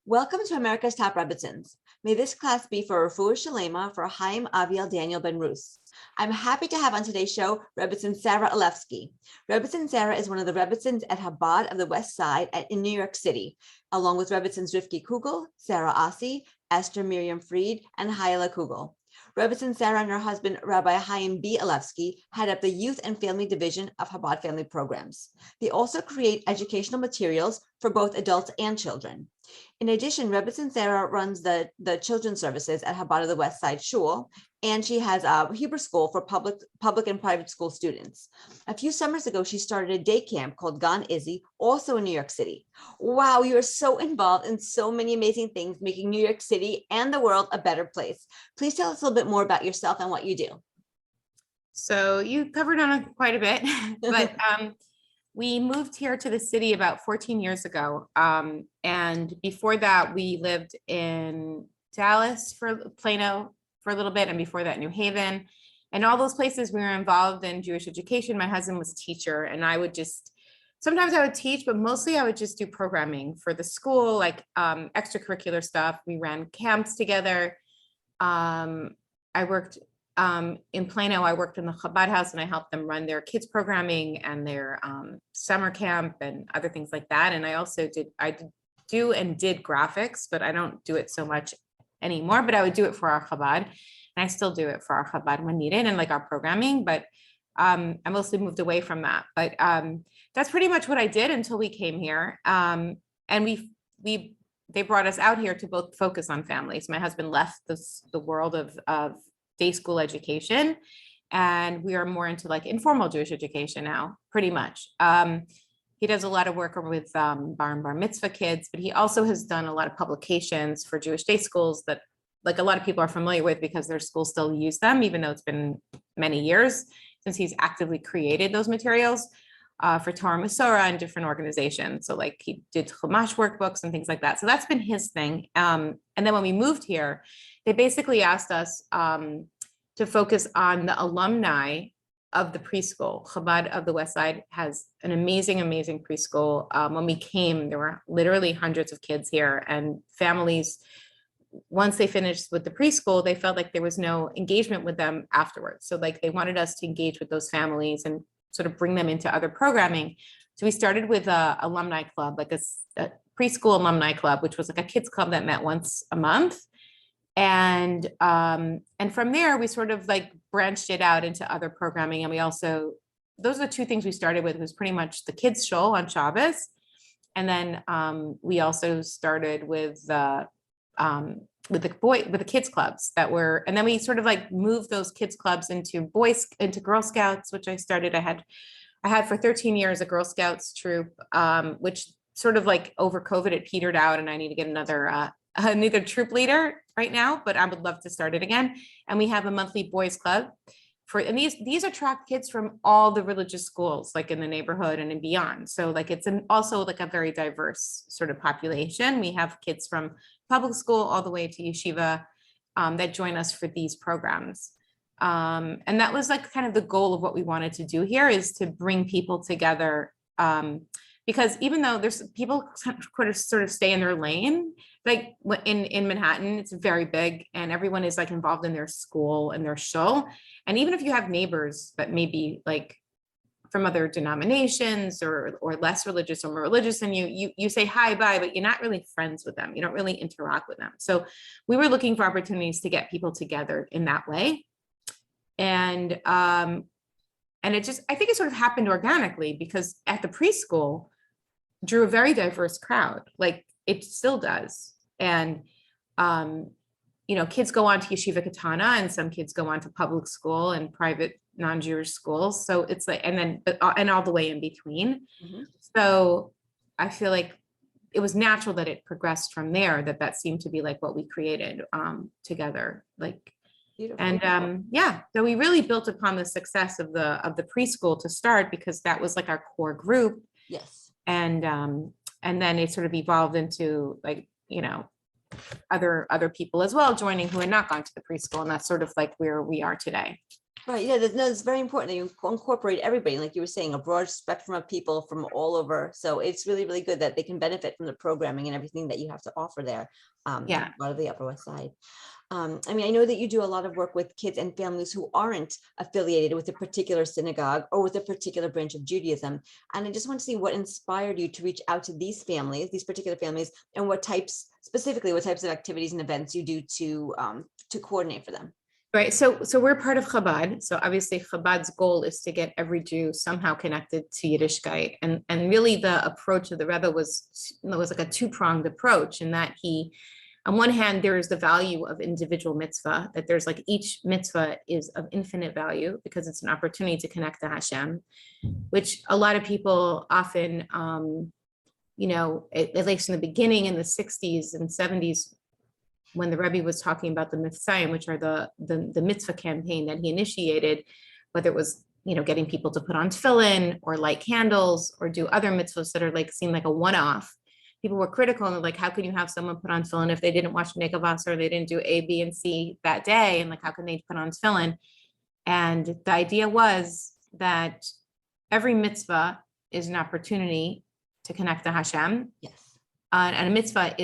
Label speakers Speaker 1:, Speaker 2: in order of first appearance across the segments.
Speaker 1: Welcome to America's Top Rebbetzins. May this class be for Refuah Shalema for Chaim Aviel Daniel Ben Rus. I'm happy to have on today's show Rebbetzin Sarah Alevsky. Rebbetzin Sarah is one of the Rebbetzins at Chabad of the West Side in New York City, along with Rebbetzins Rivki Kugel, Sarah Asi, Esther Miriam Fried, and Hayala Kugel. Rebbetzin Sarah and her husband, Rabbi Chaim B. Alevsky, head up the Youth and Family Division of Chabad Family Programs. They also create educational materials for both adults and children. In addition, Rebbetzin Sarah runs the children's services at Chabad of the West Side Shul, and she has a Hebrew school for public and private school students. A few summers ago, she started a day camp called Gan Izzy, also in New York City. Wow, you are so involved in so many amazing things, making New York City and the world a better place. Please tell us a little bit more about yourself and what you do.
Speaker 2: So you covered on quite a bit, but we moved here to the city about 14 years ago. And before that, we lived in Dallas Plano for a little bit. And before that, New Haven. And all those places we were involved in Jewish education. My husband was a teacher, and sometimes I would teach, but mostly I would just do programming for the school, like extracurricular stuff. We ran camps together. I worked in Plano. I worked in the Chabad house, and I helped them run their kids programming and their summer camp and other things like that. And I also did graphics, but I don't do it so much anymore, but I would do it for our Chabad, and I still do it for our Chabad when needed and like our programming, but I mostly moved away from that. But that's pretty much what I did until we came here. And they brought us out here to both focus on families. My husband left the world of day school education, and we are more into like informal Jewish education now, pretty much. He does a lot of work with bar and bar mitzvah kids, but he also has done a lot of publications for Jewish day schools that like a lot of people are familiar with because their schools still use them, even though it's been many years since he's actively created those materials for Torah Masorah and different organizations. So like he did Chumash workbooks and things like that. So that's been his thing. And then when we moved here, they basically asked us to focus on the alumni of the preschool. Chabad of the West Side has an amazing, amazing preschool. When we came, there were literally hundreds of kids here, and families, once they finished with the preschool, they felt like there was no engagement with them afterwards. So like they wanted us to engage with those families and sort of bring them into other programming. So we started with a alumni club, like a preschool alumni club, which was like a kids club that met once a month. And from there, we sort of like branched it out into other programming. And we also, those are the two things we started with, was pretty much the kids shul on Shabbos. And then we also started with the kids clubs that were, and then we sort of like moved those kids clubs into Girl Scouts, which I started. I had for 13 years a Girl Scouts troop, which sort of like over COVID, it petered out, and I need to get another troop leader right now, but I would love to start it again. And we have a monthly boys club and these attract kids from all the religious schools, like in the neighborhood and beyond. So like it's also like a very diverse sort of population. We have kids from public school all the way to yeshiva that join us for these programs. And that was like kind of the goal of what we wanted to do here, is to bring people together. Because even though there's people sort of stay in their lane, like in Manhattan, it's very big, and everyone is like involved in their school and their shul. And even if you have neighbors that may be like from other denominations or less religious or more religious than you say hi, bye, but you're not really friends with them. You don't really interact with them. So we were looking for opportunities to get people together in that way. And it just, I think it sort of happened organically, because at the preschool drew a very diverse crowd, like it still does. And, kids go on to Yeshiva Katana, and some kids go on to public school and private non-Jewish schools. So it's like, and all the way in between. Mm-hmm. So I feel like it was natural that it progressed from there, that seemed to be like what we created together. Like, beautiful. And so we really built upon the success of the preschool to start, because that was like our core group.
Speaker 1: Yes.
Speaker 2: And then it sort of evolved into like, other people as well joining who had not gone to the preschool, and that's sort of like where we are today.
Speaker 1: Right. Yeah. No, it's very important that you incorporate everybody, like you were saying, a broad spectrum of people from all over. So it's really, really good that they can benefit from the programming and everything that you have to offer there.
Speaker 2: Yeah.
Speaker 1: A lot of the Upper West Side. I mean, I know that you do a lot of work with kids and families who aren't affiliated with a particular synagogue or with a particular branch of Judaism. And I just want to see what inspired you to reach out to these families, these particular families, and specifically, what types of activities and events you do to coordinate for them.
Speaker 2: Right. So we're part of Chabad. So obviously Chabad's goal is to get every Jew somehow connected to Yiddishkeit. And really the approach of the Rebbe was like a two-pronged approach, in that he, on one hand, there is the value of individual mitzvah, that there's like each mitzvah is of infinite value because it's an opportunity to connect to Hashem, which a lot of people often, at least in the beginning in the 60s and 70s, when the Rebbe was talking about the mitzvahim, which are the mitzvah campaign that he initiated, whether it was, getting people to put on tefillin or light candles or do other mitzvahs that are like, seem like a one-off. People were critical and like, how can you have someone put on tefillin if they didn't wash nekavas or they didn't do A, B, and C that day? And like, how can they put on tefillin? And the idea was that every mitzvah is an opportunity to connect to Hashem.
Speaker 1: Yes.
Speaker 2: And a mitzvah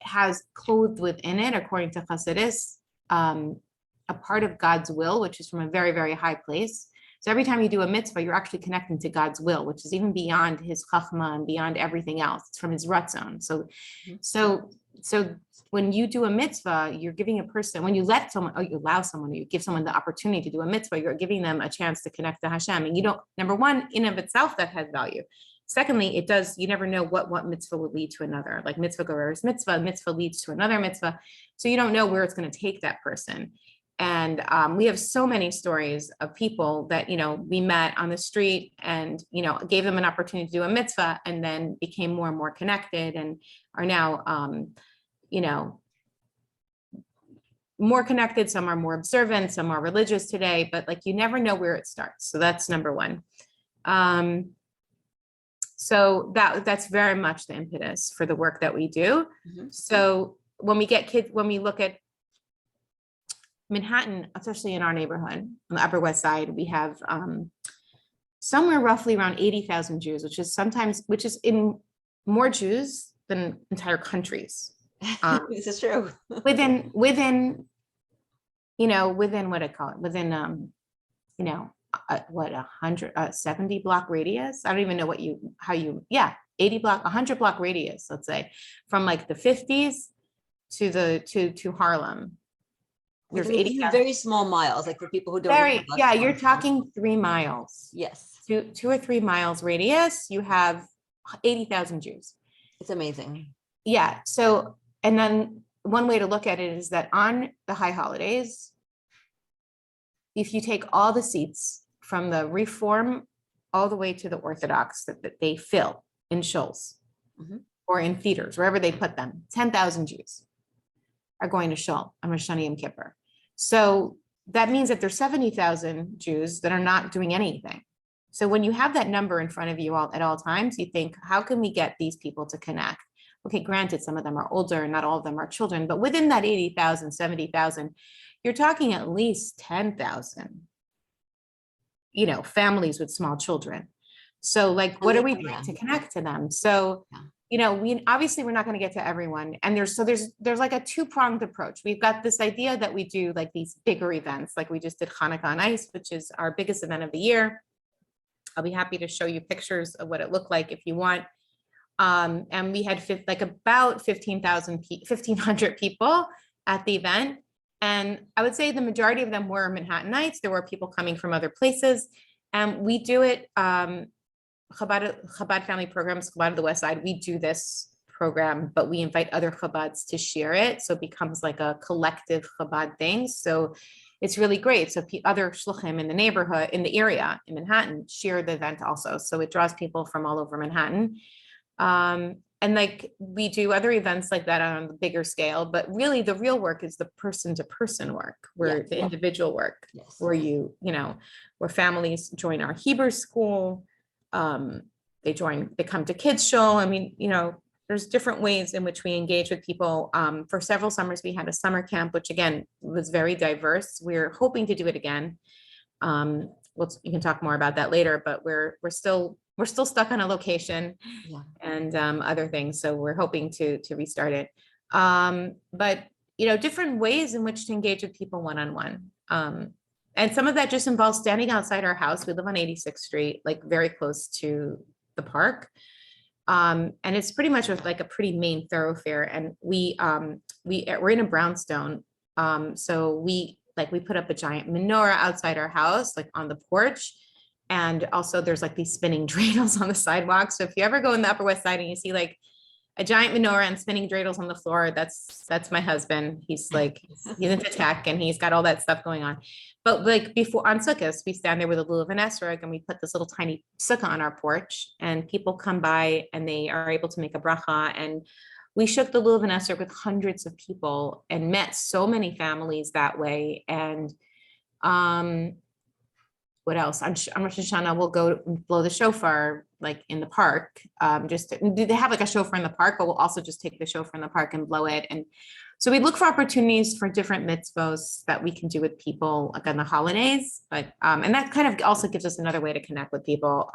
Speaker 2: has clothed within it, according to Chassidus, a part of God's will, which is from a very, very high place. So every time you do a mitzvah, you're actually connecting to God's will, which is even beyond his chachma and beyond everything else. It's from his ratzon. So when you do a mitzvah, you're giving a person, when you let someone, or you allow someone, or you give someone the opportunity to do a mitzvah, you're giving them a chance to connect to Hashem. And you don't, number one, in of itself, that has value. Secondly, you never know what mitzvah will lead to another, like mitzvah goes mitzvah leads to another mitzvah. So you don't know where it's going to take that person. And we have so many stories of people that, we met on the street and, gave them an opportunity to do a mitzvah and then became more and more connected and are now, more connected. Some are more observant, some are religious today, but like, you never know where it starts. So that's number one. So that's very much the impetus for the work that we do. Mm-hmm. So when we look at Manhattan, especially in our neighborhood on the Upper West Side, we have somewhere roughly around 80,000 Jews, which is in more Jews than entire countries.
Speaker 1: This is true.
Speaker 2: within what I call it, within 70 block radius. I don't even know 80 block, 100 block radius, let's say, from like the 50s to Harlem. There's 80
Speaker 1: very small miles, like for people who don't.
Speaker 2: You're talking 3 miles.
Speaker 1: Yes.
Speaker 2: 2 or 3 miles radius, you have 80,000 Jews.
Speaker 1: It's amazing.
Speaker 2: Yeah. So, and then one way to look at it is that on the high holidays, if you take all the seats from the Reform all the way to the Orthodox that they fill in shuls, mm-hmm. or in theaters, wherever they put them, 10,000 Jews are going to shul on Rosh Hashanah Yom Kippur. So that means that there's 70,000 Jews that are not doing anything. So when you have that number in front of you at all times, you think, how can we get these people to connect? Okay, granted, some of them are older and not all of them are children, but within that 80,000, 70,000, you're talking at least 10,000, families with small children. So like, what are we doing to connect to them? So, we're not going to get to everyone. And there's like a two-pronged approach. We've got this idea that we do like these bigger events, like we just did Hanukkah on Ice, which is our biggest event of the year. I'll be happy to show you pictures of what it looked like if you want. And we had about 1,500 people at the event. And I would say the majority of them were Manhattanites. There were people coming from other places. And we do it, Chabad family programs, Chabad of the West Side, we do this program, but we invite other Chabads to share it. So it becomes like a collective Chabad thing. So it's really great. So other shluchim in the neighborhood, in the area, in Manhattan, share the event also. So it draws people from all over Manhattan. And like we do other events like that on a bigger scale, but really the real work is the person to person work, where the individual work, where where families join our Hebrew school. They come to kids shul. I mean, there's different ways in which we engage with people. For several summers, we had a summer camp, which again was very diverse. We're hoping to do it again. You can talk more about that later, but we're still stuck on a location and other things. So we're hoping to restart it. But different ways in which to engage with people one-on-one. And some of that just involves standing outside our house. We live on 86th Street, like very close to the park. And it's pretty much like a pretty main thoroughfare. And we're in a brownstone. So we put up a giant menorah outside our house, like on the porch. And also there's like these spinning dreidels on the sidewalk. So if you ever go in the Upper West Side and you see like a giant menorah and spinning dreidels on the floor, that's my husband. He's into tech and he's got all that stuff going on. But like before on Sukkot, we stand there with a lulav and esrog and we put this little tiny sukkah on our porch and people come by and they are able to make a bracha. And we shook the lulav and esrog with hundreds of people and met so many families that way. And what else? On Rosh Hashanah, we'll go blow the shofar like in the park. They have like a shofar in the park, but we'll also just take the shofar in the park and blow it. And so we look for opportunities for different mitzvos that we can do with people like on the holidays. But and that kind of also gives us another way to connect with people.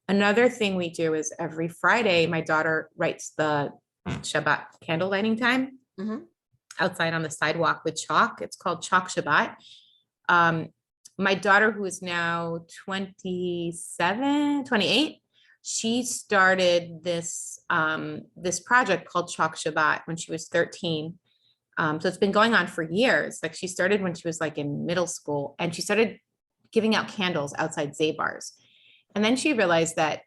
Speaker 2: Another thing we do is every Friday, my daughter writes the Shabbat candle lighting time outside on the sidewalk with chalk. It's called Chalk Shabbat. My daughter, who is now 28, she started this project called Chalk Shabbat when she was 13. So it's been going on for years. Like she started when she was like in middle school and she started giving out candles outside Zabar's. And then she realized that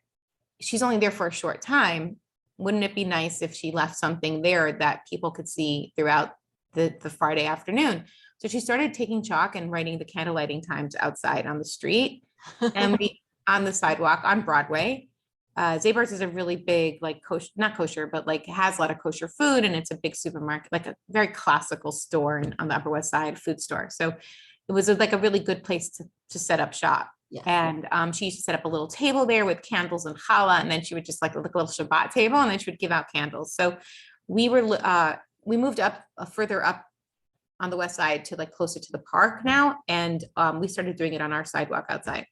Speaker 2: she's only there for a short time. Wouldn't it be nice if she left something there that people could see throughout the Friday afternoon? So she started taking chalk and writing the candle lighting times outside on the street and on the sidewalk on Broadway. Zabar's is a really big, like not kosher, but like has a lot of kosher food. And it's a big supermarket, like a very classical store on the Upper West Side, food store. So it was like a really good place to set up shop. Yeah. And she used to set up a little table there with candles and challah. And then she would just like a little Shabbat table and then she would give out candles. So we moved up further up on the West Side to like closer to the park now. And we started doing it on our sidewalk outside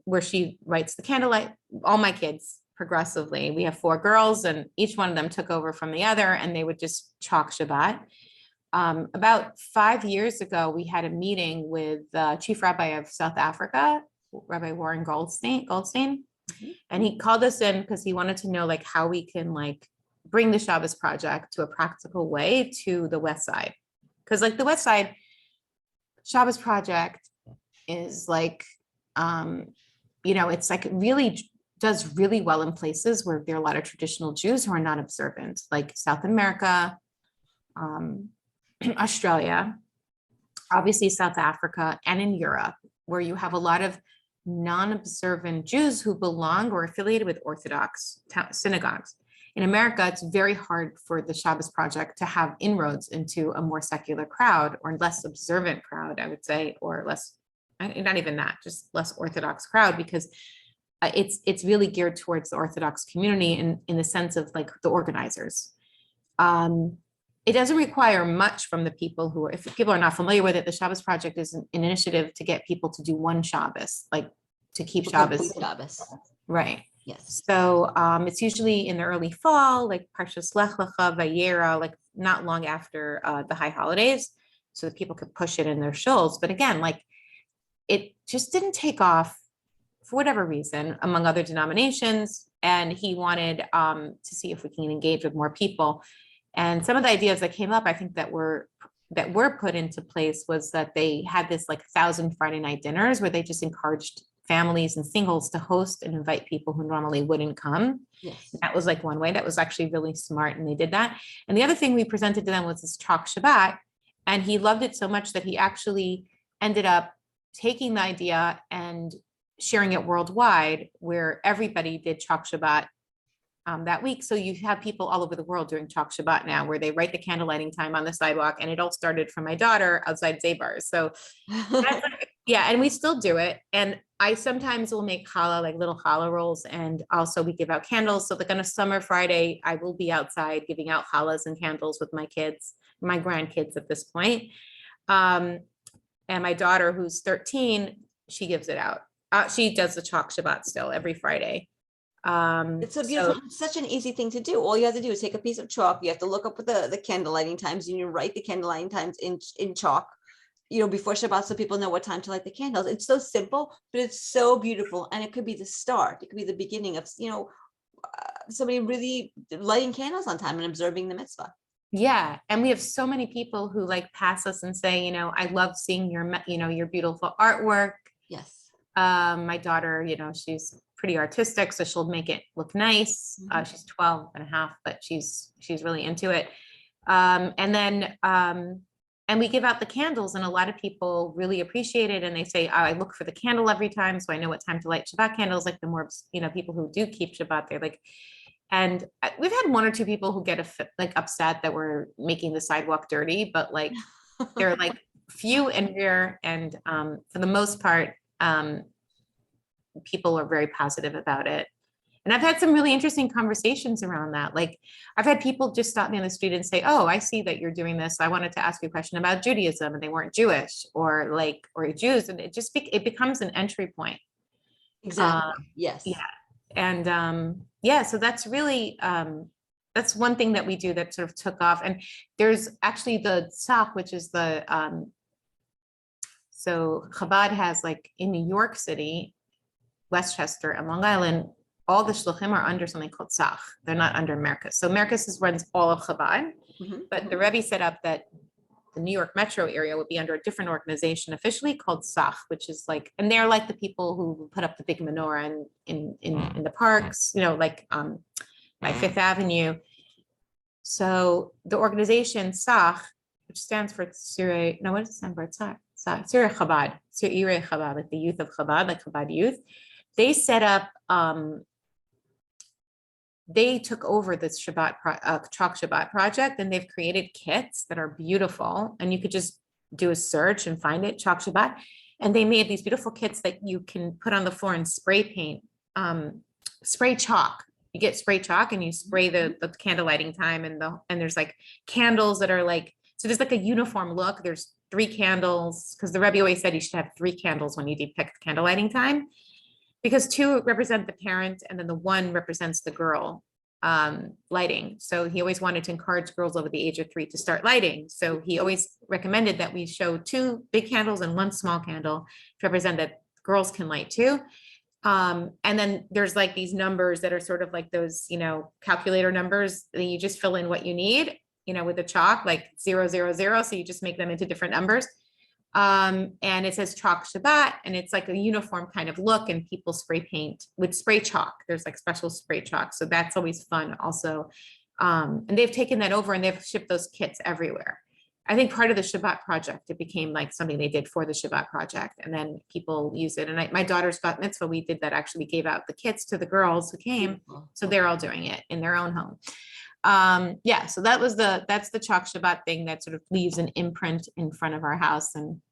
Speaker 2: where she writes the candlelight, all my kids progressively. We have 4 girls and each one of them took over from the other and they would just chalk Shabbat. About 5 years ago, we had a meeting with the chief rabbi of South Africa, Rabbi Warren Goldstein. And he called us in because he wanted to know like how we can like bring the Shabbos project to a practical way to the West Side. Because like the West Side Shabbos project is like, it's like really does really well in places where there are a lot of traditional Jews who are not observant, like South America, Australia, obviously South Africa, and in Europe, where you have a lot of non-observant Jews who belong or affiliated with Orthodox synagogues. In America, it's very hard for the Shabbos Project to have inroads into a more secular crowd or less observant crowd, I would say, or less, not even that, just less Orthodox crowd, because it's really geared towards the Orthodox community in the sense of like the organizers. It doesn't require much from the people who are, if people are not familiar with it, the Shabbos Project is an initiative to get people to do one Shabbos, like to keep Shabbos. Right.
Speaker 1: Yes.
Speaker 2: So it's usually in the early fall, like Parshas Lech Lecha, Vayera, like not long after the high holidays, so that people could push it in their shuls. But again, like it just didn't take off for whatever reason among other denominations. And he wanted to see if we can engage with more people. And some of the ideas that came up, I think that were put into place was that they had this like 1,000 Friday night dinners where they just encouraged families and singles to host and invite people who normally wouldn't come.
Speaker 1: Yes.
Speaker 2: That was like one way that was actually really smart. And they did that. And the other thing we presented to them was this Chalk Shabbat. And he loved it so much that he actually ended up taking the idea and sharing it worldwide, where everybody did Chalk Shabbat that week. So you have people all over the world doing Chalk Shabbat now, where they write the candle lighting time on the sidewalk. And it all started from my daughter outside Zabar's. So that's like, yeah, and we still do it. And I sometimes will make challah, like little challah rolls. And also we give out candles. So like on a summer Friday, I will be outside giving out challahs and candles with my kids, my grandkids at this point. And my daughter, who's 13, she gives it out. She does the chalk Shabbat still every Friday.
Speaker 1: It's so beautiful. It's such an easy thing to do. All you have to do is take a piece of chalk. You have to look up with the candle lighting times, and you write the candle lighting times in chalk, before Shabbat, so people know what time to light the candles. It's so simple, but it's so beautiful. And it could be the start. It could be the beginning of, somebody really lighting candles on time and observing the mitzvah.
Speaker 2: Yeah. And we have so many people who like pass us and say, I love seeing your beautiful artwork.
Speaker 1: Yes.
Speaker 2: My daughter, she's pretty artistic, so she'll make it look nice. She's 12 and a half, but she's really into it. And we give out the candles, and a lot of people really appreciate it. And they say, I look for the candle every time, so I know what time to light Shabbat candles. Like the more, people who do keep Shabbat, they're like, and we've had one or two people who get upset that we're making the sidewalk dirty, but like, they're like few and rare. And for the most part, people are very positive about it. And I've had some really interesting conversations around that. Like I've had people just stop me on the street and say, oh, I see that you're doing this. I wanted to ask you a question about Judaism, and they weren't Jewish or Jews. And it becomes an entry point.
Speaker 1: Exactly. Yes.
Speaker 2: Yeah. And so that's really, that's one thing that we do that sort of took off. And there's actually the Tzach, which is so Chabad has like in New York City, Westchester and Long Island, all the shluchim are under something called Tzach. They're not under Merkos. So Merkos runs all of Chabad, but the Rebbe set up that the New York metro area would be under a different organization officially called Tzach, which is like, and they're like the people who put up the big menorah in the parks, by Fifth Avenue. So the organization Tzach, which stands for Tzirei, no, what does it stand for? Tzach, Tzirei Chabad, Tzirei Chabad, like the youth of Chabad, like Chabad youth. They set up, they took over this Chalk Shabbat project, and they've created kits that are beautiful. And you could just do a search and find it, Chalk Shabbat. And they made these beautiful kits that you can put on the floor and spray paint, spray chalk. You get spray chalk and you spray the candle lighting time, and there's like candles that are like, so there's like a uniform look. There's 3 candles, because the Rebbe always said you should have 3 candles when you depict candle lighting time, because 2 represent the parent and then the 1 represents the girl lighting. So he always wanted to encourage girls over the age of 3 to start lighting. So he always recommended that we show 2 big candles and 1 small candle to represent that girls can light too. And then there's like these numbers that are sort of like those, calculator numbers that you just fill in what you need, with the chalk, like 000. So you just make them into different numbers. And it says Chalk Shabbat, and it's like a uniform kind of look, and people spray paint with spray chalk. There's like special spray chalk. So that's always fun also. And they've taken that over and they've shipped those kits everywhere. I think part of the Shabbat project, it became like something they did for the Shabbat project, and then people use it. And my daughter's bat mitzvah, we did that. Actually, we gave out the kits to the girls who came. So they're all doing it in their own home. So that's the Chalk Shabbat thing that sort of leaves an imprint in front of our house, and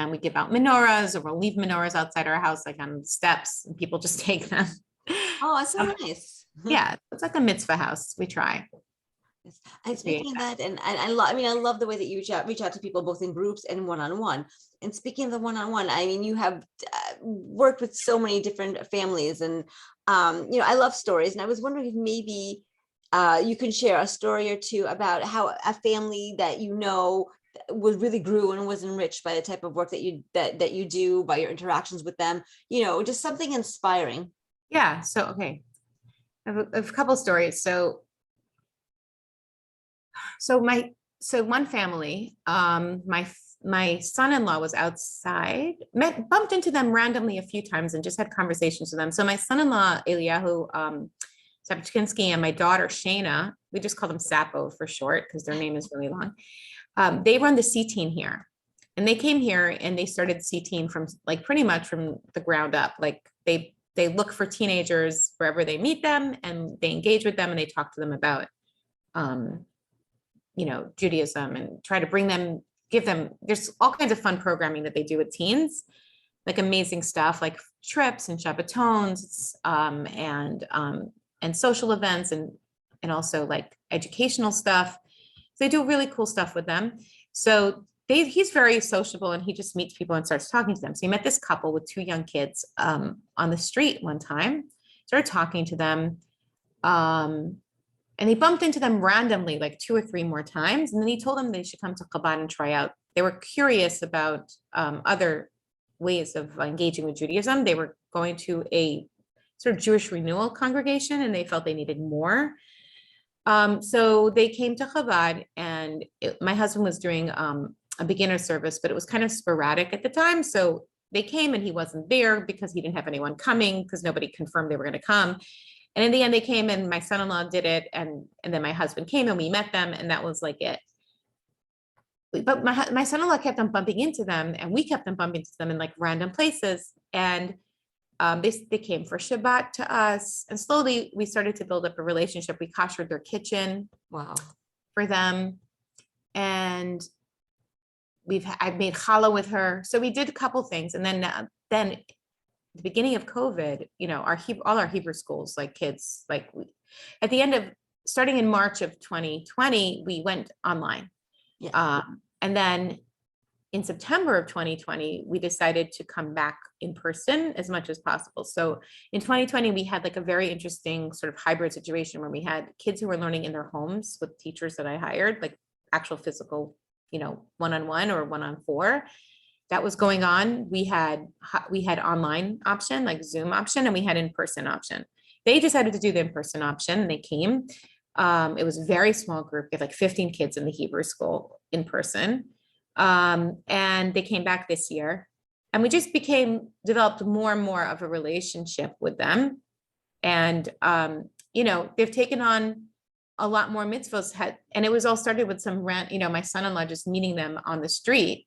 Speaker 2: we give out menorahs, or we'll leave menorahs outside our house, like on steps, and people just take them.
Speaker 1: Oh, that's so nice.
Speaker 2: Yeah, it's like a mitzvah house. We try.
Speaker 1: And speaking of that, and I love the way that you reach out to people both in groups and one-on-one. And speaking of the one-on-one, you have worked with so many different families, and I love stories. And I was wondering if maybe you can share a story or two about how a family that was really grew and was enriched by the type of work that you do, by your interactions with them. Just something inspiring.
Speaker 2: Yeah. So okay, I have a couple of stories. So one family, my son-in-law was outside, bumped into them randomly a few times and just had conversations with them. So my son-in-law, Eliyahu Sapchinsky, and my daughter, Shayna, we just call them Sapo for short because their name is really long. They run the C-Teen here, and they came here and they started C-Teen from like pretty much from the ground up. Like they look for teenagers wherever they meet them, and they engage with them, and they talk to them about Judaism, and try to bring them, there's all kinds of fun programming that they do with teens, like amazing stuff like trips and Shabbatons, and social events, and also like educational stuff. So they do really cool stuff with them. So he's very sociable and he just meets people and starts talking to them. So he met this couple with two young kids on the street one time, started talking to them. And he bumped into them randomly like 2 or 3 more times. And then he told them they should come to Chabad and try out. They were curious about other ways of engaging with Judaism. They were going to a sort of Jewish renewal congregation and they felt they needed more. So they came to Chabad and my husband was doing a beginner service, but it was kind of sporadic at the time. So they came and he wasn't there because he didn't have anyone coming because nobody confirmed they were going to come. And in the end, they came and my son-in-law did it. And then my husband came and we met them and that was like it. But my son-in-law kept on bumping into them and we kept on bumping into them in like random places. And they came for Shabbat to us. And slowly we started to build up a relationship. We koshered their kitchen for them. And I've made challah with her. So we did a couple things. And then the beginning of COVID, you know, all our Hebrew schools, like kids, like at the end of starting in March of 2020, we went online. Yeah. And then in September of 2020, we decided to come back in person as much as possible. So in 2020, we had like a very interesting sort of hybrid situation where we had kids who were learning in their homes with teachers that I hired, like actual physical, you know, one-on-one or one-on-4. That was going on. We had online option, like Zoom option, and we had in-person option. They decided to do the in-person option and they came. It was a very small group. We had like 15 kids in the Hebrew school in person. And they came back this year and we just developed more and more of a relationship with them. And, you know, they've taken on a lot more mitzvahs and it was all started with my son-in-law just meeting them on the street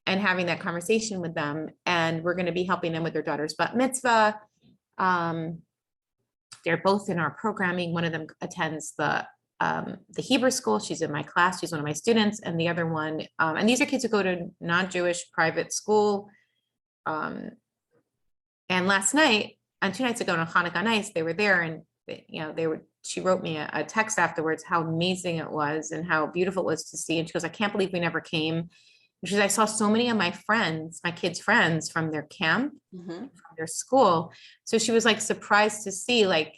Speaker 2: and having that conversation with them. And we're going to be helping them with their daughter's bat mitzvah. They're both in our programming. One of them attends the Hebrew school. She's in my class. She's one of my students. And the other one, and these are kids who go to non-Jewish private school. And last night, and 2 nights ago on Hanukkah nights, they were there and she wrote me a text afterwards, how amazing it was and how beautiful it was to see. And she goes, I can't believe we never came. Because I saw so many of my kids' friends from their camp, from their school. So she was like surprised to see like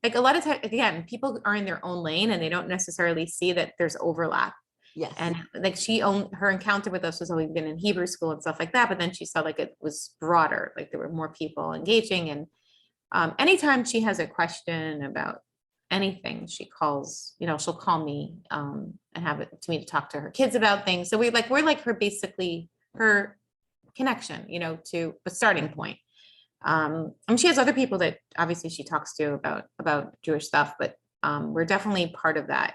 Speaker 2: a lot of times, again, people are in their own lane and they don't necessarily see that there's overlap. Yes. And like her encounter with us was always been in Hebrew school and stuff like that. But then she saw like it was broader, like there were more people engaging. And anytime she has a question about anything, she'll call me and have it to me to talk to her kids about things. So we're like her connection, you know, to a starting point. And she has other people that obviously she talks to about Jewish stuff, but we're definitely part of that.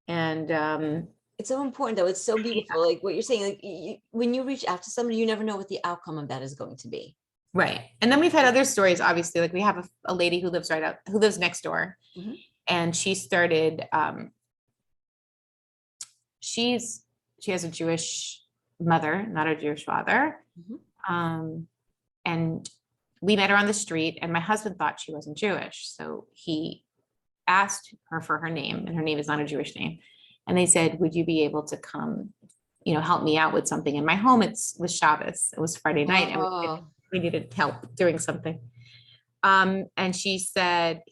Speaker 1: It's so important though. It's so beautiful. Yeah. Like what you're saying, like when you reach out to somebody, you never know what the outcome of that is going to be. Right.
Speaker 2: And then we've had other stories, obviously, like we have a lady who lives next door. Mm-hmm. And she started, she has a Jewish mother, not a Jewish father. Mm-hmm. And we met her on the street and my husband thought she wasn't Jewish. So he asked her for her name and her name is not a Jewish name. And they said, would you be able to come, you know, help me out with something in my home? It was Shabbos. It was Friday night. And we needed help doing something. And he said,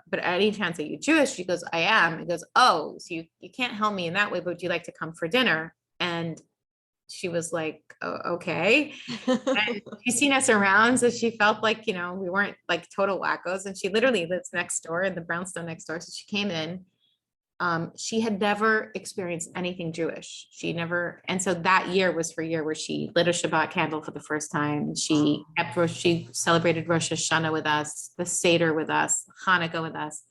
Speaker 2: but any chance are you Jewish? She goes, I am. He goes, oh, so you can't help me in that way, but would you like to come for dinner? And she was like, oh, okay. And she's seen us around. So she felt like, you know, we weren't like total wackos. And she literally lives next door in the brownstone next door. So she came in. She had never experienced anything Jewish. And so that year was her year where she lit a Shabbat candle for the first time. She celebrated Rosh Hashanah with us, the Seder with us, Hanukkah with us.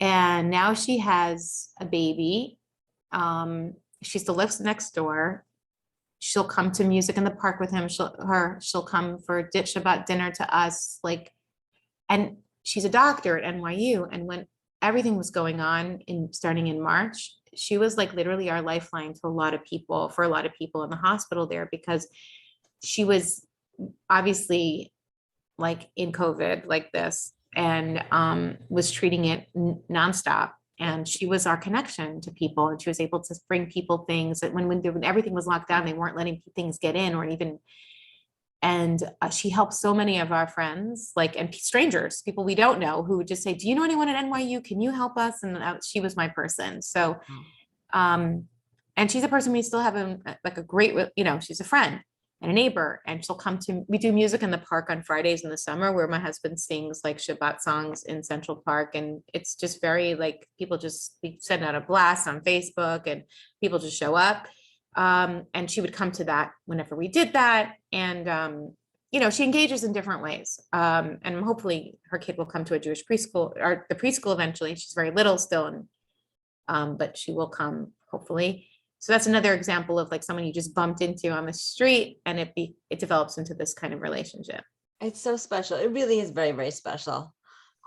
Speaker 2: And now she has a baby. She still lives next door. She'll come to music in the park with him. She'll come for Shabbat dinner to us. And she's a doctor at NYU. And when everything was going on starting in March, she was like literally our lifeline to a lot of people in the hospital there, because she was obviously like in COVID like this and was treating it nonstop. And she was our connection to people. And she was able to bring people things that when everything was locked down, they weren't letting things get in or even. And she helped so many of our friends, like, and strangers, people we don't know, who would just say, do you know anyone at NYU? Can you help us? And she was my person. So, and she's a person we still have like a great, she's a friend and a neighbor, and she'll come to, we do music in the park on Fridays in the summer where my husband sings like Shabbat songs in Central Park. And it's just very like, we send out a blast on Facebook and people just show up. And she would come to that whenever we did that. And, she engages in different ways. And hopefully her kid will come to a Jewish preschool or the preschool eventually. She's very little still, but she will come hopefully. So that's another example of like someone you just bumped into on the street and it develops into this kind of relationship.
Speaker 1: It's so special. It really is very, very special.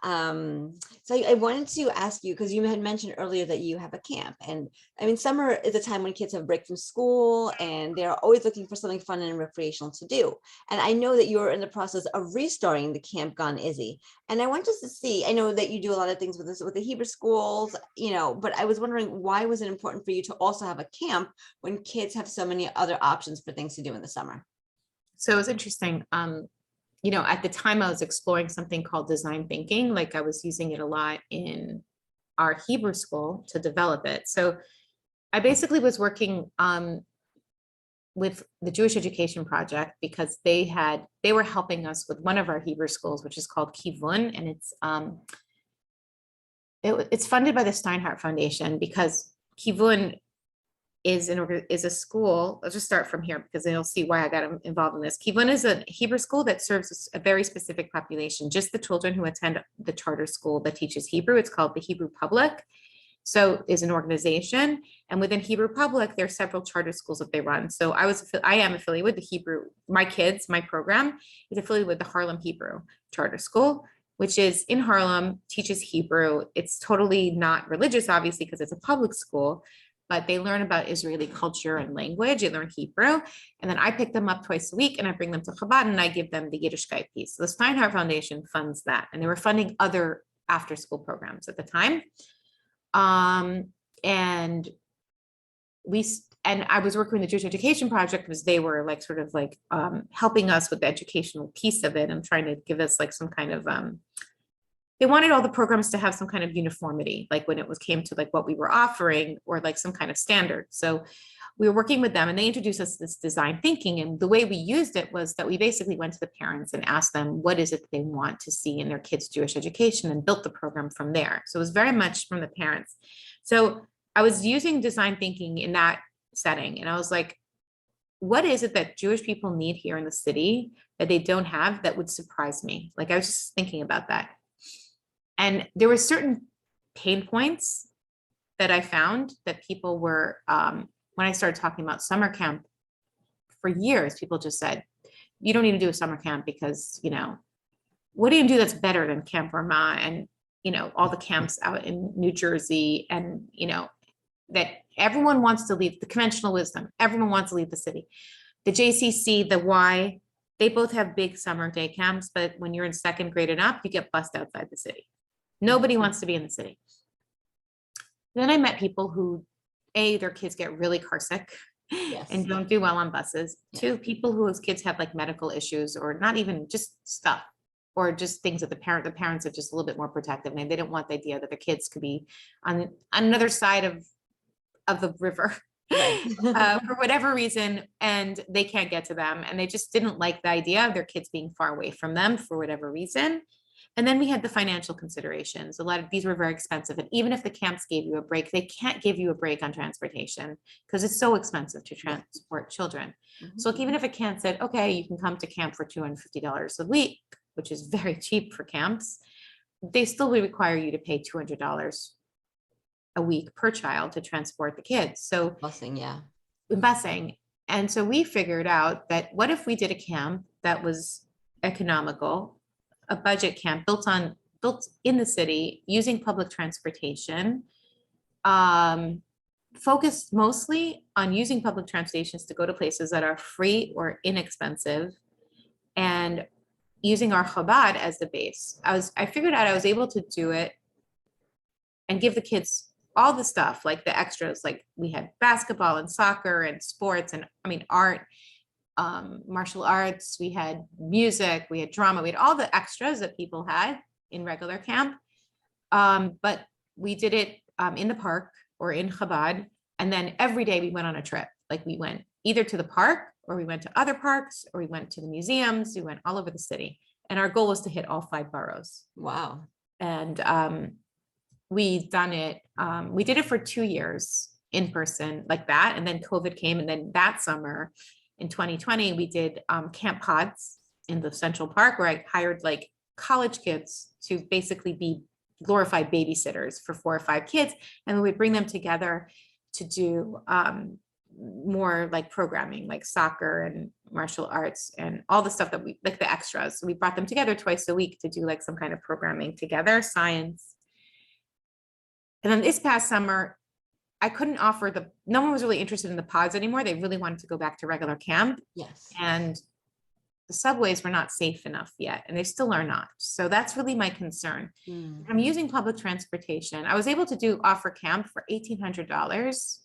Speaker 1: So I wanted to ask you, because you had mentioned earlier that you have a camp, and I mean, summer is a time when kids have a break from school and they're always looking for something fun and recreational to do. And I know that you're in the process of restoring the Camp Gone Izzy. And I wanted to see, I know that you do a lot of things with this, with the Hebrew schools, but I was wondering, why was it important for you to also have a camp when kids have so many other options for things to do in the summer?
Speaker 2: So it was interesting. At the time I was exploring something called design thinking, like I was using it a lot in our Hebrew school to develop it. So I basically was working with the Jewish Education Project because they were helping us with one of our Hebrew schools, which is called Kivun. And it's funded by the Steinhardt Foundation because Kivun is a school. I'll just start from here because then you'll see why I got involved in this. Kivun is a Hebrew school that serves a very specific population, just the children who attend the charter school that teaches Hebrew. It's called the Hebrew Public. So is an organization, and within Hebrew Public, there are several charter schools that they run. So I am affiliated with the Hebrew. My program is affiliated with the Harlem Hebrew Charter School, which is in Harlem, teaches Hebrew. It's totally not religious, obviously, because it's a public school. But they learn about Israeli culture and language. They learn Hebrew. And then I pick them up twice a week and I bring them to Chabad and I give them the Yiddishkeit piece. So the Steinhardt Foundation funds that. And they were funding other after school programs at the time. And I was working with the Jewish Education Project because they were like sort of like helping us with the educational piece of it and trying to give us like some kind of they wanted all the programs to have some kind of uniformity, like when it came to like what we were offering or like some kind of standard. So we were working with them and they introduced us this design thinking. And the way we used it was that we basically went to the parents and asked them, what is it that they want to see in their kids' Jewish education, and built the program from there. So it was very much from the parents. So I was using design thinking in that setting. And I was like, what is it that Jewish people need here in the city that they don't have that would surprise me? Like I was just thinking about that. And there were certain pain points that I found that people were, when I started talking about summer camp for years, people just said, you don't need to do a summer camp because, what do you do that's better than Camp Vermont and, all the camps out in New Jersey and, that everyone wants to leave the conventional wisdom. Everyone wants to leave the city. The JCC, the Y, they both have big summer day camps, but when you're in second grade and up, you get bussed outside the city. Nobody wants to be in the city. Then I met people who, their kids get really car sick and don't do well on buses. Yes. 2, people whose kids have like medical issues or not even just stuff or just things that the parents are just a little bit more protective and they didn't want the idea that their kids could be on another side of the river for whatever reason, and they can't get to them. And they just didn't like the idea of their kids being far away from them for whatever reason. And then we had the financial considerations. A lot of these were very expensive. And even if the camps gave you a break, they can't give you a break on transportation because it's so expensive to transport children. Mm-hmm. So like, even if a camp said, okay, you can come to camp for $250 a week, which is very cheap for camps, they still would require you to pay $200 a week per child to transport the kids. So busing. And so we figured out that what if we did a camp that was economical, a budget camp built in the city using public transportation, focused mostly on using public transportations to go to places that are free or inexpensive, and using our Chabad as the base. I figured out I was able to do it and give the kids all the stuff, like the extras. Like we had basketball and soccer and sports and art, martial arts, we had music, we had drama, we had all the extras that people had in regular camp. But we did it in the park or in Chabad. And then every day we went on a trip. Like we went either to the park or we went to other parks or we went to the museums. We went all over the city. And our goal was to hit all 5 boroughs.
Speaker 1: Wow.
Speaker 2: And we did it for 2 years in person like that. And then COVID came. And then that summer in 2020, we did camp pods in the Central Park, where I hired like college kids to basically be glorified babysitters for 4 or 5 kids. And we would bring them together to do more like programming, like soccer and martial arts and all the stuff that we like, the extras. So we brought them together twice a week to do like some kind of programming together, science. And then this past summer, I couldn't offer no one was really interested in the pods anymore. They really wanted to go back to regular camp.
Speaker 1: Yes.
Speaker 2: And the subways were not safe enough yet, and they still are not. So that's really my concern. I'm using public transportation. I was able to offer camp for $1,800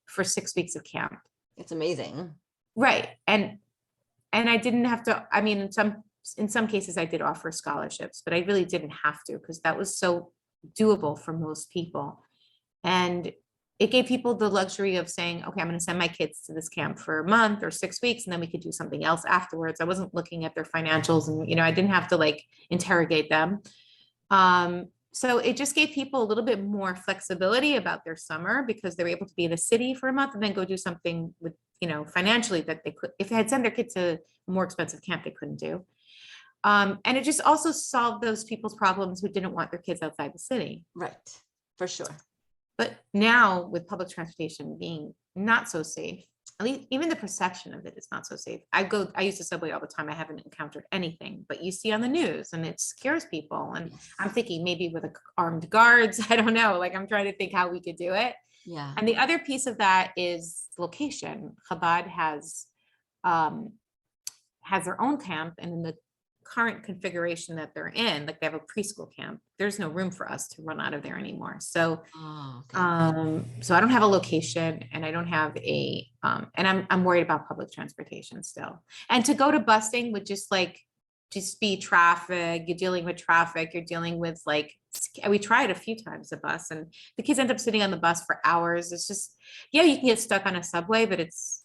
Speaker 2: for 6 weeks of camp.
Speaker 1: It's amazing.
Speaker 2: Right. And I didn't have to, in some cases I did offer scholarships, but I really didn't have to, because that was so doable for most people. And it gave people the luxury of saying, okay, I'm going to send my kids to this camp for a month or 6 weeks, and then we could do something else afterwards. I wasn't looking at their financials, and, I didn't have to like interrogate them. So it just gave people a little bit more flexibility about their summer, because they were able to be in the city for a month and then go do something with, financially that they could, if they had sent their kids to a more expensive camp, they couldn't do. And it just also solved those people's problems who didn't want their kids outside the city.
Speaker 1: Right. For sure.
Speaker 2: But now with public transportation being not so safe, at least even the perception of it is not so safe. I use the subway all the time. I haven't encountered anything, but you see on the news and it scares people. And I'm thinking maybe with armed guards, I don't know, like I'm trying to think how we could do it.
Speaker 1: Yeah.
Speaker 2: And the other piece of that is location. Chabad has their own camp, and in the current configuration that they're in, like they have a preschool camp, there's no room for us to run out of there anymore. So so I don't have a location, and I don't have and I'm worried about public transportation still. And to go to busing would just be traffic. You're dealing with traffic, you're dealing with we tried a few times a bus, and the kids end up sitting on the bus for hours. It's just, you can get stuck on a subway, but it's,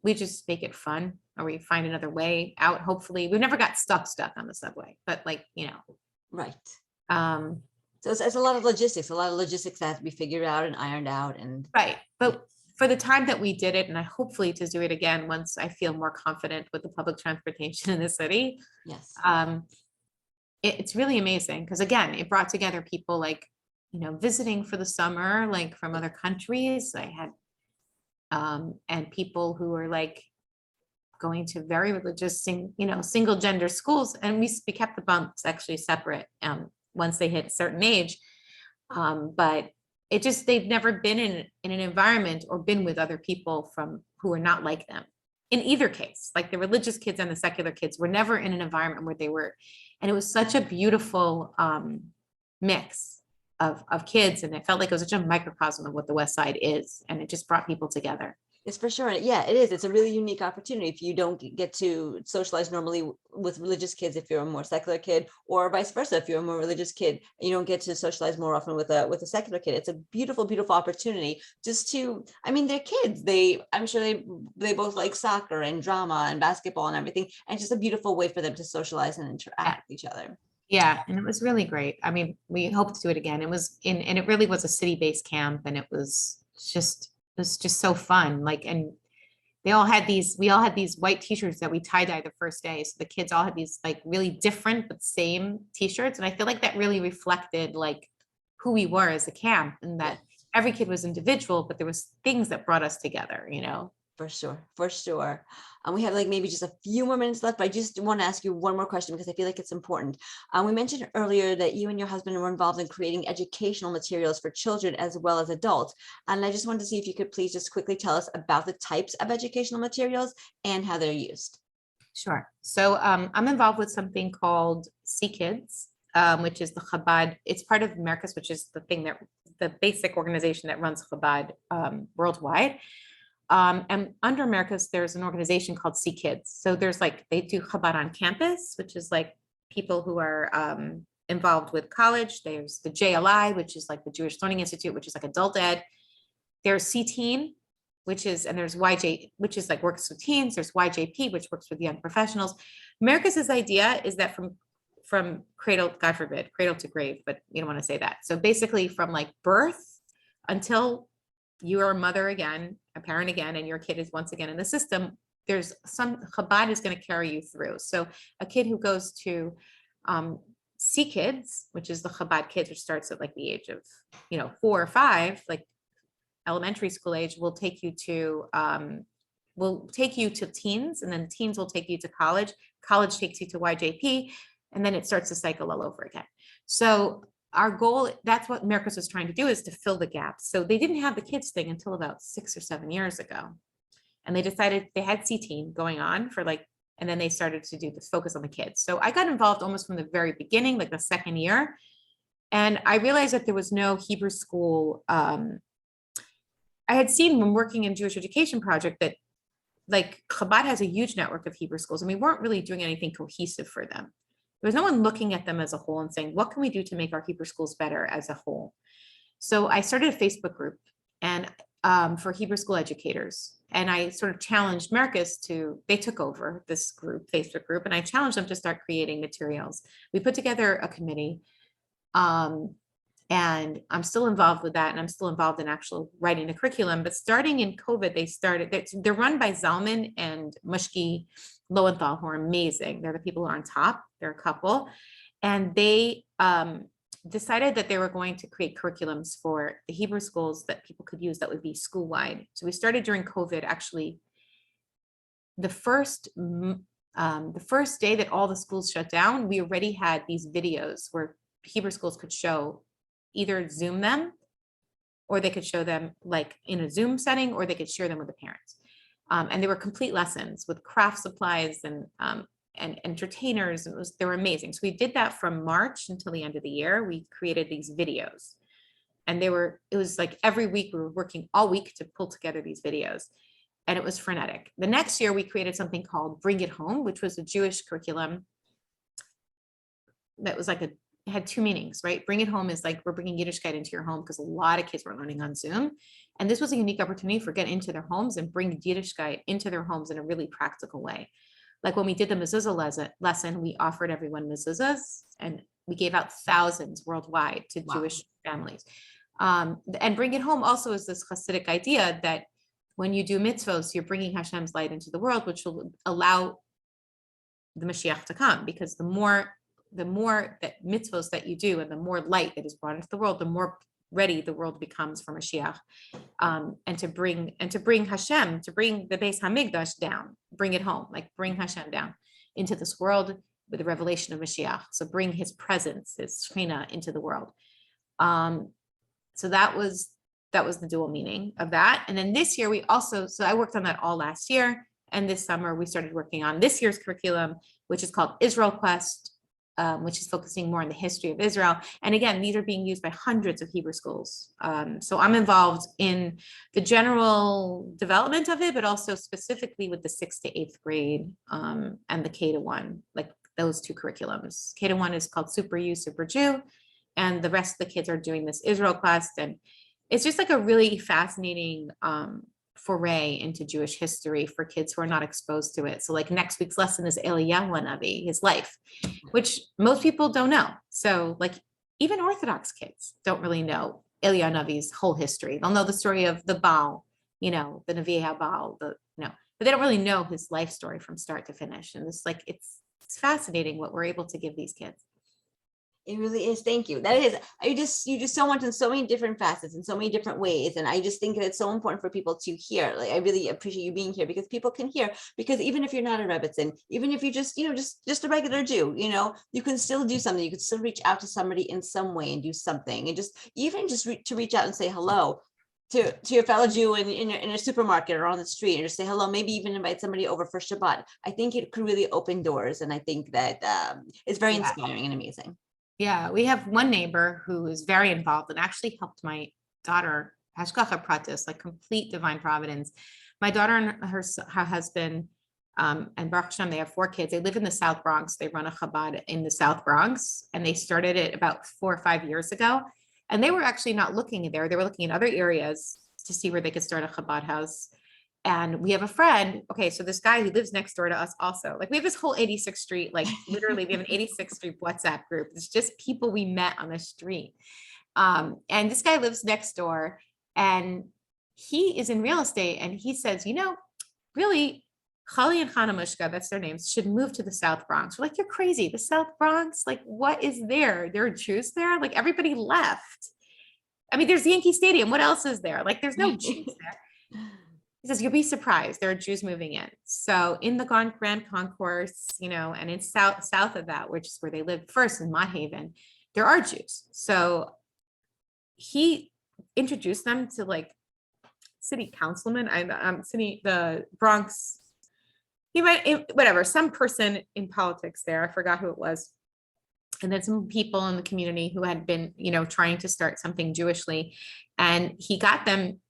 Speaker 2: we just make it fun, or we find another way out. Hopefully we've never got stuck on the subway, but
Speaker 1: right. So it's a lot of logistics that have to be figured out and ironed out. And
Speaker 2: right. But for the time that we did it, and I hopefully to do it again once I feel more confident with the public transportation in the city.
Speaker 1: Yes.
Speaker 2: It's really amazing, because again, it brought together people visiting for the summer, from other countries. I had and people who were going to very religious, single gender schools, and we kept the bunks actually separate once they hit a certain age. But they've never been in an environment or been with other people who are not like them. In either case, like the religious kids and the secular kids were never in an environment where they were, and it was such a beautiful mix of kids, and it felt like it was such a microcosm of what the West Side is, and it just brought people together.
Speaker 1: It's for sure. Yeah, it is. It's a really unique opportunity if you don't get to socialize normally with religious kids, if you're a more secular kid, or vice versa. If you're a more religious kid, you don't get to socialize more often with a secular kid. It's a beautiful, beautiful opportunity just to, they're kids. I'm sure they both like soccer and drama and basketball and everything. And just a beautiful way for them to socialize and interact with each other.
Speaker 2: Yeah. And it was really great. We hope to do it again. And it really was a city-based camp, and it was just so fun. And we all had these white t-shirts that we tie-dye the first day. So the kids all had these really different but same t-shirts. And I feel like that really reflected who we were as a camp, and that every kid was individual, but there was things that brought us together,
Speaker 1: For sure. We have maybe just a few more minutes left, but I just want to ask you one more question, because I feel like it's important. We mentioned earlier that you and your husband were involved in creating educational materials for children as well as adults. And I just wanted to see if you could please just quickly tell us about the types of educational materials and how they're used.
Speaker 2: Sure. So I'm involved with something called See Kids. which is the Chabad. It's part of Americas, which is the basic organization that runs Chabad worldwide. And under Americas, there's an organization called See Kids. So there's they do Chabad on campus, which is people who are involved with college. There's the JLI, which is the Jewish Learning Institute, which is adult ed. There's C-Teen, and there's YJ, which is works with teens. There's YJP, which works with young professionals. Americas' idea is that from cradle, God forbid, cradle to grave, but you don't want to say that. So basically from birth until you are a mother again, a parent again, and your kid is once again in the system, there's some Chabad is going to carry you through. So a kid who goes to See Kids, which is the Chabad kids, which starts at the age of 4 or 5, elementary school age, will take you to teens, and then teens will take you to college. College takes you to YJP, and then it starts the cycle all over again. So our goal, that's what Americas was trying to do, is to fill the gaps. So they didn't have the kids thing until about 6 or 7 years ago. And they decided they had C-Teen going on for and then they started to do this focus on the kids. So I got involved almost from the very beginning, the second year. And I realized that there was no Hebrew school. I had seen when working in Jewish Education Project that Chabad has a huge network of Hebrew schools, and we weren't really doing anything cohesive for them. There was no one looking at them as a whole and saying, what can we do to make our Hebrew schools better as a whole? So I started a Facebook group and for Hebrew school educators. And I sort of challenged Merkis they took over this group, Facebook group, and I challenged them to start creating materials. We put together a committee, and I'm still involved with that. And I'm still involved in actual writing the curriculum. But starting in COVID, they're run by Zalman and Mushki Lowenthal, who are amazing. They're the people who are on top. They're a couple. And they decided that they were going to create curriculums for the Hebrew schools that people could use that would be school-wide. So we started during COVID. Actually, the first day that all the schools shut down, we already had these videos where Hebrew schools could show, either Zoom them, or they could show them in a Zoom setting, or they could share them with the parents. And they were complete lessons with craft supplies and entertainers. They were amazing. So we did that from March until the end of the year. We created these videos, and it was every week we were working all week to pull together these videos, and it was frenetic. The next year we created something called Bring It Home, which was a Jewish curriculum that was it had two meanings, right? Bring It Home is we're bringing Yiddishkeit into your home, because a lot of kids were learning on Zoom. And this was a unique opportunity for get into their homes and bring Yiddishkeit into their homes in a really practical way. When we did the mezuzah lesson, we offered everyone mezuzahs, and we gave out thousands worldwide to Jewish families. And Bring It Home also is this Hasidic idea that when you do mitzvos, you're bringing Hashem's light into the world, which will allow the Mashiach to come, because the more that mitzvos that you do, and the more light that is brought into the world, the more ready the world becomes for Mashiach, and to bring Hashem, to bring the Beis Hamikdash down, bring it home, bring Hashem down into this world with the revelation of Mashiach. So bring his presence, his Shekhinah, into the world. So that was the dual meaning of that. And then this year so I worked on that all last year, and this summer we started working on this year's curriculum, which is called Israel Quest, which is focusing more on the history of Israel. And again, these are being used by hundreds of Hebrew schools. So I'm involved in the general development of it, but also specifically with the 6th to 8th grade and the K to 1, those two curriculums. K to 1 is called Super U, Super Jew, and the rest of the kids are doing this Israel Quest. And it's just a really fascinating foray into Jewish history for kids who are not exposed to it. So next week's lesson is Eliyahu Hanavi, his life, which most people don't know. So even Orthodox kids don't really know Eliyahu Hanavi's whole history. They'll know the story of the Baal, the Nevi'ei HaBaal, but they don't really know his life story from start to finish. And it's fascinating what we're able to give these kids.
Speaker 1: It really is. Thank you. That is, you just so much in so many different facets in so many different ways. And I just think that it's so important for people to hear. I really appreciate you being here, because people can hear, because even if you're not a Rebbetzin, even if you just a regular Jew, you can still do something. You can still reach out to somebody in some way and do something, and to reach out and say hello to your fellow Jew in a supermarket or on the street, and just say hello, maybe even invite somebody over for Shabbat. I think it could really open doors. And I think that it's very inspiring and amazing.
Speaker 2: Yeah, we have one neighbor who is very involved and actually helped my daughter, Hashgacha Pratis, like complete divine providence. My daughter and her husband, and Baruch Hashem, they have 4 kids. They live in the South Bronx. They run a Chabad in the South Bronx, and they started it about 4 or 5 years ago. And they were actually not looking there. They were looking at other areas to see where they could start a Chabad house. And we have a friend. Okay, so this guy who lives next door to us also, like we have this whole 86th Street, like literally we have an 86th Street WhatsApp group. It's just people we met on the street. And this guy lives next door and he is in real estate. And he says, really, Chali and Chana Mushka, that's their names, should move to the South Bronx. We're like, you're crazy. The South Bronx, like what is there? There are Jews there? Like everybody left. I mean, there's Yankee Stadium. What else is there? Like there's no Jews there. He says, you'll be surprised. There are Jews moving in. So in the Grand Concourse, and in south of that, which is where they lived first in Mott Haven, there are Jews. So he introduced them to like city councilman, the Bronx. He might, whatever, some person in politics there. I forgot who it was. And then some people in the community who had been, trying to start something Jewishly. And he got them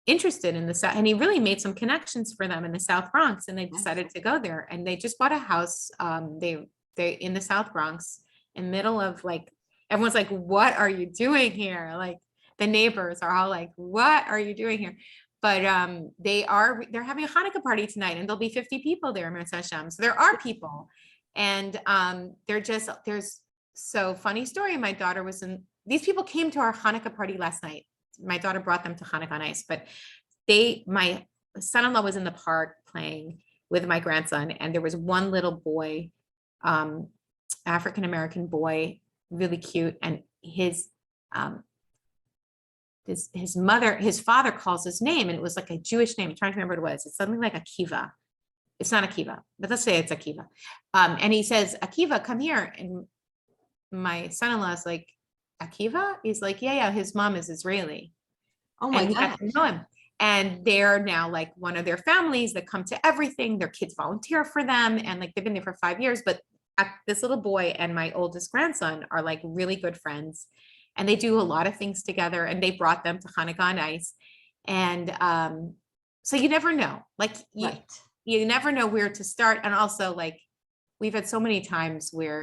Speaker 2: interested in the South, and he really made some connections for them in the South Bronx, and they decided to go there, and they just bought a house. They in the South Bronx, in middle of like, everyone's like, what are you doing here? Like the neighbors are all like, what are you doing here? But they're having a Hanukkah party tonight, and there'll be 50 people there, Mitzvah Hashem. So there are people, and there's so funny story. My daughter these people came to our Hanukkah party last night. My daughter brought them to Hanukkah on Ice, but my son-in-law was in the park playing with my grandson, and there was one little boy, African-American boy, really cute. And his father calls his name, and it was like a Jewish name. I'm trying to remember what it was. It's something like Akiva. It's not Akiva, but let's say it's Akiva. And he says, Akiva, come here. And my son-in-law is like, Akiva? He's like, yeah, his mom is Israeli.
Speaker 1: Oh my
Speaker 2: God.
Speaker 1: God.
Speaker 2: Know him. And they're now like one of their families that come to everything. Their kids volunteer for them. And like, they've been there for 5 years, but this little boy and my oldest grandson are like really good friends, and they do a lot of things together, and they brought them to Hanukkah on Ice. And so you never know, like you never know where to start. And also like, we've had so many times where,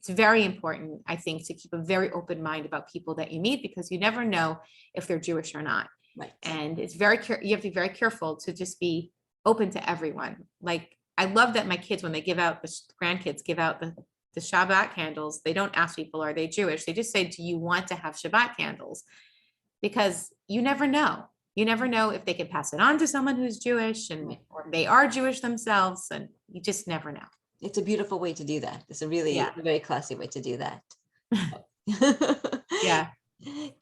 Speaker 2: it's very important, I think, to keep a very open mind about people that you meet, because you never know if they're Jewish or not.
Speaker 1: Right.
Speaker 2: And it's you have to be very careful to just be open to everyone. Like, I love that my kids, when they give out, the grandkids give out the Shabbat candles, they don't ask people, are they Jewish? They just say, do you want to have Shabbat candles? Because you never know. You never know if they can pass it on to someone who's Jewish, or they are Jewish themselves, and you just never know.
Speaker 1: It's a beautiful way to do that. It's a very classy way to do that.
Speaker 2: Yeah.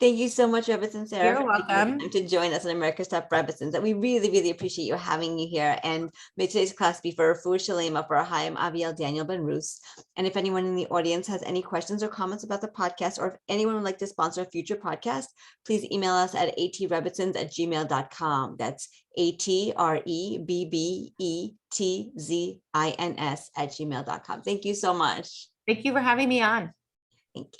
Speaker 1: Thank you so much, Rebbetzin Sarah.
Speaker 2: You're welcome.
Speaker 1: To join us on America's Top Rebbetzins. That we really, really appreciate you having you here. And may today's class be for Refuah Shalema for Chaim Aviel Daniel Ben Rus. And if anyone in the audience has any questions or comments about the podcast, or if anyone would like to sponsor a future podcast, please email us at atrebbetzins@gmail.com. That's atrebbetzins@gmail.com. Thank you so much.
Speaker 2: Thank you for having me on.
Speaker 1: Thank you.